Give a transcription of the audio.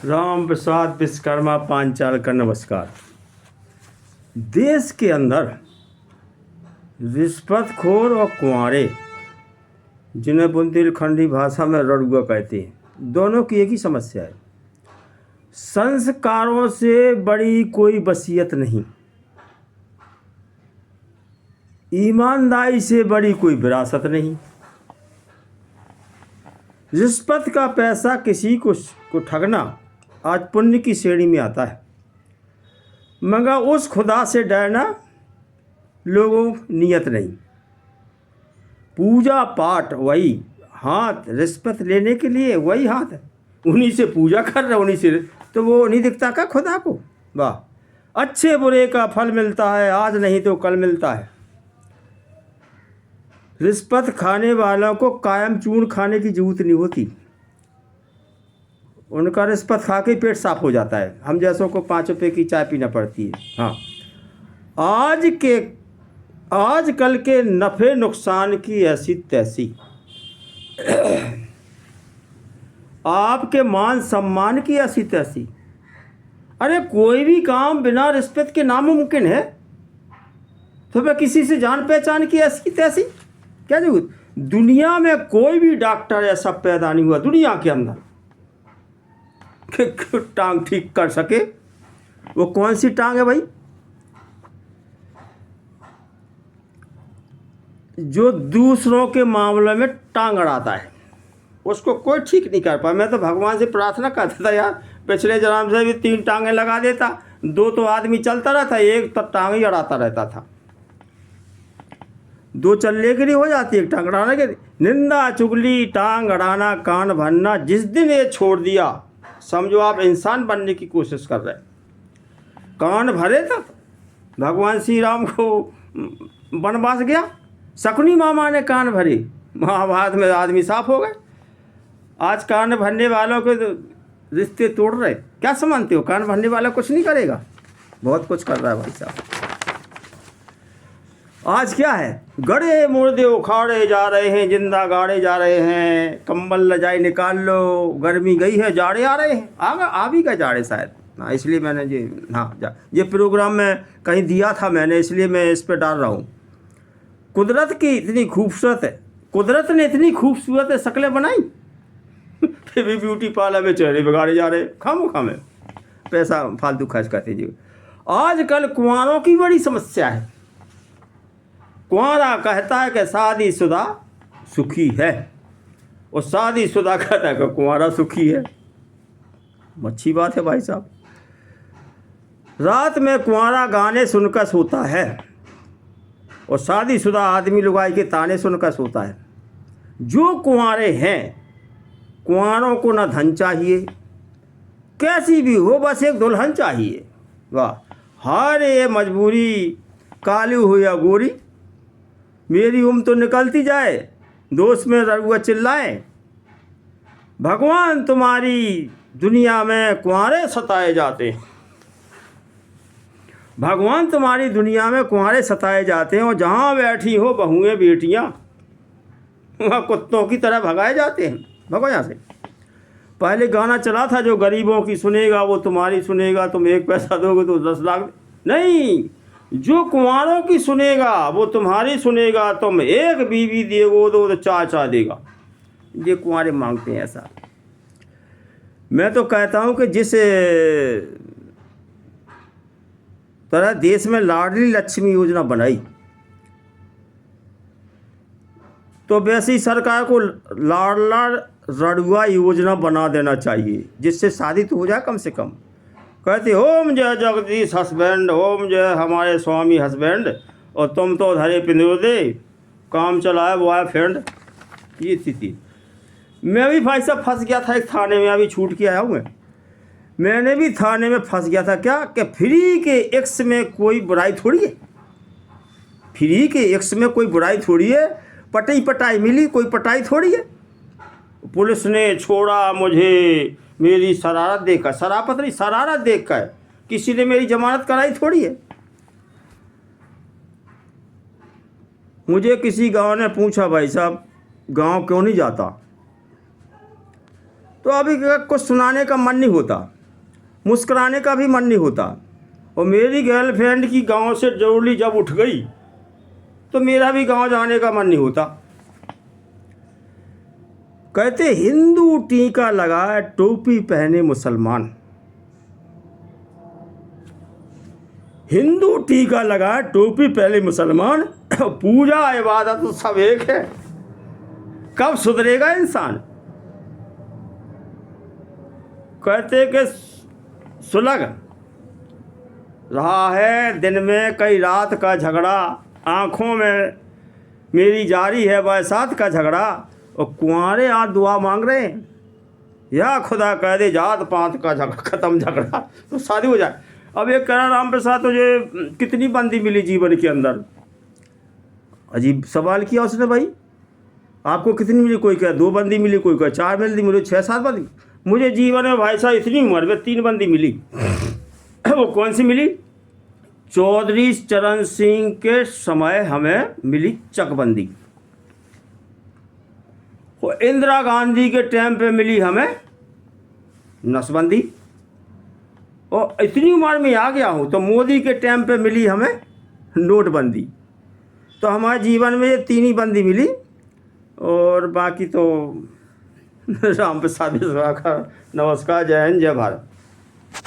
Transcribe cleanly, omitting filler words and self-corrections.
राम प्रसाद विश्वकर्मा पांचाल का नमस्कार। देश के अंदर रिश्वतखोर और कुंवारे, जिन्हें बुंदेलखंडी भाषा में रड़ुआ कहते हैं, दोनों की एक ही समस्या है। संस्कारों से बड़ी कोई वसीयत नहीं, ईमानदारी से बड़ी कोई विरासत नहीं। रिश्वत का पैसा किसी को ठगना आज पुण्य की श्रेणी में आता है, मगर उस खुदा से डरना लोगों नियत नहीं। पूजा पाठ वही हाथ, रिश्वत लेने के लिए वही हाथ है, उन्हीं से पूजा कर रहे, उन्हीं से, तो वो नहीं दिखता क्या खुदा को? वाह, अच्छे बुरे का फल मिलता है, आज नहीं तो कल मिलता है। रिश्वत खाने वालों को कायम चूर्ण खाने की जरूरत नहीं होती, उनका रिश्वत खा के पेट साफ हो जाता है। हम जैसों को 5 रुपये की चाय पीना पड़ती है। हाँ, आजकल के नफ़े नुकसान की ऐसी तैसी, आपके मान सम्मान की ऐसी तैसी। अरे कोई भी काम बिना रिश्वत के नामुमकिन है, तो मैं किसी से जान पहचान की ऐसी तैसी क्या जरूरत? दुनिया में कोई भी डॉक्टर ऐसा पैदा नहीं हुआ दुनिया के अंदर कि टांग ठीक कर सके। वो कौन सी टांग है भाई? जो दूसरों के मामलों में टांग अड़ाता है, उसको कोई ठीक नहीं कर पाया। मैं तो भगवान से प्रार्थना करता था, यार पिछले जन्म से भी 3 टांगें लगा देता, 2 तो आदमी चलता रहता, 1 तो टांग ही अड़ाता रहता था। 2 चलने के लिए हो जाती, 1 टांग अड़ाने के लिए। निंदा चुगली टांग अड़ाना कान भरना, जिस दिन ये छोड़ दिया समझो आप इंसान बनने की कोशिश कर रहे। कान भरे तक भगवान श्री राम को वनवास गया, शकुनी मामा ने कान भरे, महाभारत में आदमी साफ हो गए। आज कान भरने वालों के रिश्ते तोड़ रहे। क्या समझते हो? कान भरने वाला कुछ नहीं करेगा, बहुत कुछ कर रहा है भाई साहब। आज क्या है? गड़े मुर्दे उखाड़े जा रहे हैं, जिंदा गाड़े जा रहे हैं। कंबल रजाई निकाल लो, गर्मी गई है, जाड़े आ रहे हैं। आ भी गए जाड़े शायद। हाँ, इसलिए मैंने ये प्रोग्राम में कहीं दिया था मैंने, इसलिए मैं इस पर डाल रहा हूँ। कुदरत की इतनी खूबसूरत है, कुदरत ने इतनी खूबसूरत शक्लें बनाई, फिर भी ब्यूटी पार्लर में चेहरे बिगाड़े जा रहे। खामोखा में पैसा फालतू खर्च करते जी। आजकल कुंवारों की बड़ी समस्या है। कुंवारा कहता है कि शादीशुदा सुखी है, और शादीशुदा कहता है कि कुंवारा सुखी है। अच्छी बात है भाई साहब। रात में कुंवारा गाने सुनकर सोता है, और शादीशुदा आदमी लुगाई के ताने सुनकर सोता है। जो कुंवारे हैं, कुंवारों को ना धन चाहिए, कैसी भी हो, बस एक दुल्हन चाहिए। वाह, हर ये मजबूरी काली हो या गोरी, मेरी उम्र तो निकलती जाए, दोस्त में रड़ुआ चिल्लाएं। भगवान तुम्हारी दुनिया में कुंवारे सताए जाते हैं, भगवान तुम्हारी दुनिया में कुंवारे सताए जाते हैं, और जहाँ बैठी हो बहुएं बेटियाँ वहाँ कुत्तों की तरह भगाए जाते हैं। भगो यहाँ से। पहले गाना चला था, जो गरीबों की सुनेगा वो तुम्हारी सुनेगा, तुम 1 पैसा दोगे तो 10 लाख। नहीं, जो कुंवारों की सुनेगा वो तुम्हारी सुनेगा, तुम 1 बीवी देगो तो 4 देगा। ये कुंवारे मांगते हैं ऐसा। मैं तो कहता हूँ कि जिस तरह देश में लाडली लक्ष्मी योजना बनाई, तो वैसे ही सरकार को लाडला रड़ुआ योजना बना देना चाहिए, जिससे शादी तो हो जाए कम से कम। कहते ओम जय जगदीश हस्बैंड, ओम जय हमारे स्वामी हस्बैंड, और तुम तो धरे पिंजो दे, काम चलाए बॉय फ्रेंड। ये स्थिति। मैं भी भाई साहब फंस गया था एक थाने में, अभी छूट के आया हूँ मैंने भी थाने में फंस गया था। क्या कि फ्री के एक्स में कोई बुराई थोड़ी है, फ्री के एक्स में कोई बुराई थोड़ी है। पटाई मिली, कोई पटाई थोड़ी है। पुलिस ने छोड़ा मुझे मेरी शरारत देखकर, शराफत नहीं शरारत देखकर, किसी ने मेरी जमानत कराई थोड़ी है। मुझे किसी गांव ने पूछा, भाई साहब गांव क्यों नहीं जाता? तो अभी कुछ सुनाने का मन नहीं होता। मुस्कुराने का भी मन नहीं होता। और मेरी गर्लफ्रेंड की गांव से जरूरी जब उठ गई तो मेरा भी गांव जाने का मन नहीं होता। कहते हिंदू टीका लगाए टोपी पहने मुसलमान, हिंदू टीका लगाए टोपी पहने मुसलमान, पूजा इबादत तो सब एक है, कब सुधरेगा इंसान। कहते कि सुलग रहा है दिन में कई रात का झगड़ा, आँखों में मेरी जारी है बरसात का झगड़ा, और कुंवारे आज दुआ मांग रहे हैं, या खुदा कह दे जात पात का झगड़ा ख़त्म झगड़ा तो शादी हो जाए। अब ये कह रहा राम प्रसाद तुझे कितनी बंदी मिली जीवन के अंदर। अजीब सवाल किया उसने, भाई आपको कितनी मिली? कोई कह 2 बंदी मिली, कोई कह 4 बंदी मिली, 6-7 बंदी। मुझे जीवन में भाई साहब इतनी उम्र में 3 बंदी मिली। वो कौन सी मिली? चौधरी चरण सिंह के समय हमें मिली चकबंदी, और इंदिरा गांधी के टाइम पे मिली हमें नसबंदी, और इतनी उम्र में आ गया हूँ तो मोदी के टाइम पे मिली हमें नोटबंदी। तो हमारे जीवन में ये 3 ही बंदी मिली, और बाकी तो राम प्रसाद का। नमस्कार, जय हिंद, जय भारत।